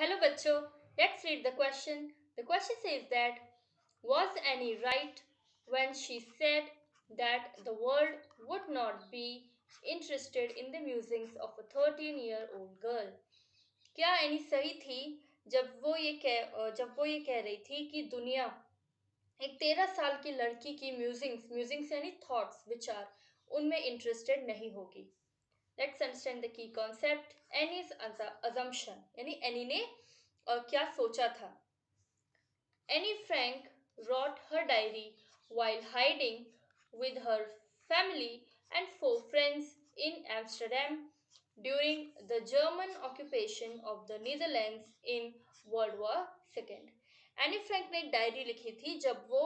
Hello bachcho, let's read the question. The question says that was Annie right when she said that the world would not be interested in the musings of a 13-year-old girl? क्या any सही थी जब वो ये कह रही थी कि दुनिया एक 13 साल की लड़की की म्यूजिंग्स यानी थॉट्स विचार उनमें इंटरेस्टेड नहीं होगी. Let's understand the key concept. Annie's assumption यानी एनी ने क्या सोचा था. Annie Frank wrote her diary while hiding with her family and four friends in Amsterdam during the German occupation of the Netherlands in World War II. Anne Frank ने एक diary लिखी थी जब वो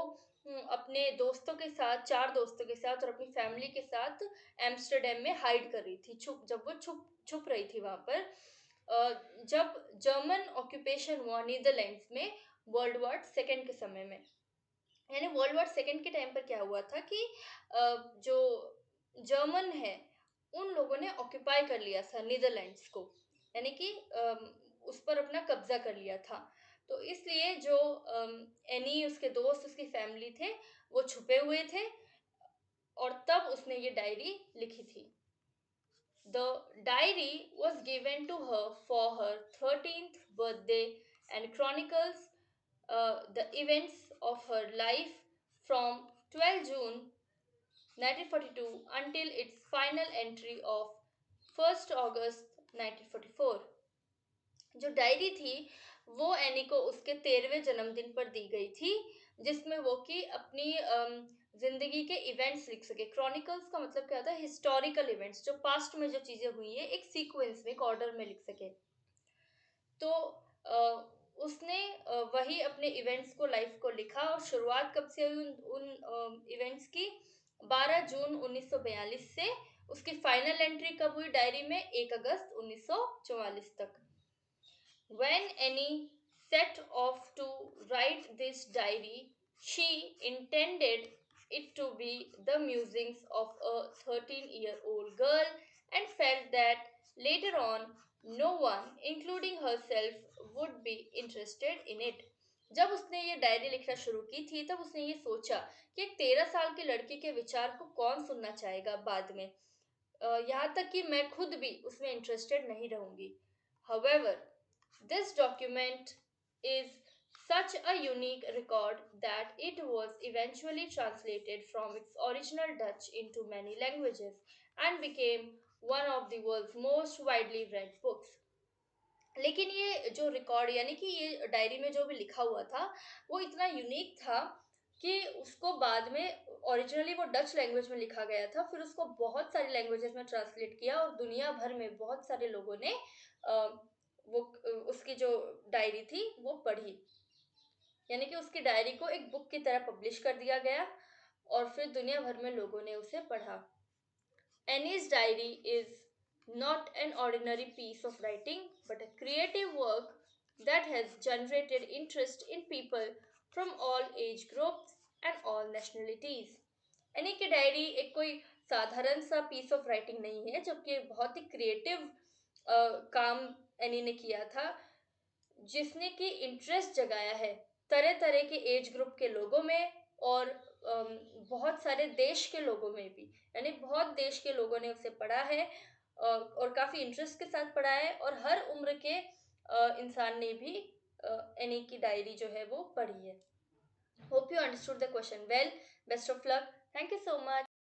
अपने दोस्तों के साथ, चार दोस्तों के साथ और अपनी फैमिली के साथ एम्स्टरडेम में हाइड कर रही थी. जब वो छुप छुप रही थी वहां पर, जब जर्मन ऑक्यूपेशन हुआ नीदरलैंड्स में वर्ल्ड वॉर सेकेंड के समय में. यानी वर्ल्ड वॉर सेकेंड के टाइम पर क्या हुआ था कि जो जर्मन है उन लोगों ने ऑक्यूपाई कर लिया था नीदरलैंड्स को, यानी कि उस पर अपना कब्जा कर लिया था. तो इसलिए जो एनी, उसके दोस्त, उसकी फैमिली थे, वो छुपे हुए थे और तब उसने ये डायरी लिखी थी. The diary was given to her for her 13th birthday and chronicles the events of her life from 12 June 1942 until its final entry of 1st August 1944. जो डायरी थी वो एनी को उसके 13वें जन्मदिन पर दी गई थी, जिसमें वो कि अपनी जिंदगी के इवेंट्स लिख सके. क्रॉनिकल्स का मतलब क्या होता है? हिस्टोरिकल इवेंट्स, जो पास्ट में जो चीजें हुई है एक सीक्वेंस में, एक ऑर्डर में लिख सके. तो उसने वही अपने इवेंट्स को, लाइफ को लिखा. और शुरुआत कब से हुई उन इवेंट्स की? 12 जून 1942 से. उसकी फाइनल एंट्री कब हुई डायरी में? 1 अगस्त 1944 तक. When Annie set off to write this diary, she intended it to be the musings of a 13-year-old girl and felt that later on no one, including herself, would be interested in it. जब उसने ये diary लिखना शुरू की थी तब उसने ये सोचा कि एक 13 साल की लड़की के विचार को कौन सुनना चाहेगा बाद में, यहाँ तक कि मैं खुद भी उसमें इंटरेस्टेड नहीं रहूंगी. However, this document is such a unique record that it was eventually translated from its original Dutch into many languages and became one of the world's most widely read books. लेकिन ये जो record, यानी कि ये diary में जो भी लिखा हुआ था, वो इतना यूनिक था कि उसको बाद में, ओरिजिनली वो डच लैंग्वेज में लिखा गया था, फिर उसको बहुत सारी लैंग्वेजेस में ट्रांसलेट किया और दुनिया भर में बहुत सारे लोगों ने वो उसकी जो डायरी थी वो पढ़ी. यानी कि उसकी डायरी को एक बुक की तरह पब्लिश कर दिया गया और फिर दुनिया भर में लोगों ने उसे पढ़ा. Annie's diary is not an ordinary piece of writing, but a creative work that has generated interest in people from all age groups and all nationalities. Any की डायरी एक कोई साधारण सा पीस ऑफ राइटिंग नहीं है, जबकि बहुत ही creative काम एनी ने किया था, जिसने कि इंटरेस्ट जगाया है तरह तरह के एज ग्रुप के लोगों में और बहुत सारे देश के लोगों में भी. यानी बहुत देश के लोगों ने उसे पढ़ा है और काफी इंटरेस्ट के साथ पढ़ा है, और हर उम्र के इंसान ने भी एनी की डायरी जो है वो पढ़ी है. Hope you understood the question well. Best of luck. Thank you so much.